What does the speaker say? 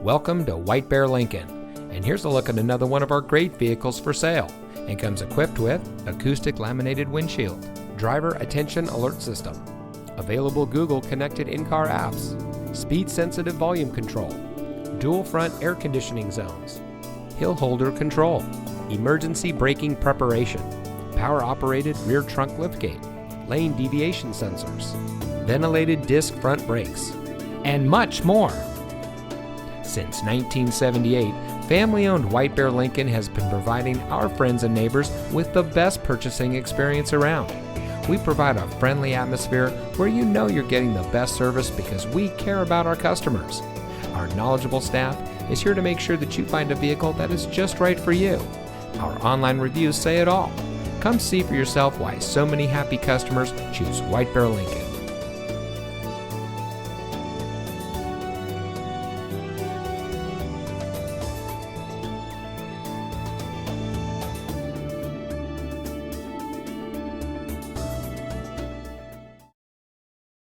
Welcome to White Bear Lincoln, and here's a look at another one of our great vehicles for sale, and comes equipped with acoustic laminated windshield, driver attention alert system, available Google connected in-car apps, speed sensitive volume control, dual front air conditioning zones, hill holder control, emergency braking preparation, power operated rear trunk liftgate, lane deviation sensors, ventilated disc front brakes, and much more. Since 1978, family-owned White Bear Lincoln has been providing our friends and neighbors with the best purchasing experience around. We provide a friendly atmosphere where you know you're getting the best service because we care about our customers. Our knowledgeable staff is here to make sure that you find a vehicle that is just right for you. Our online reviews say it all. Come see for yourself why so many happy customers choose White Bear Lincoln.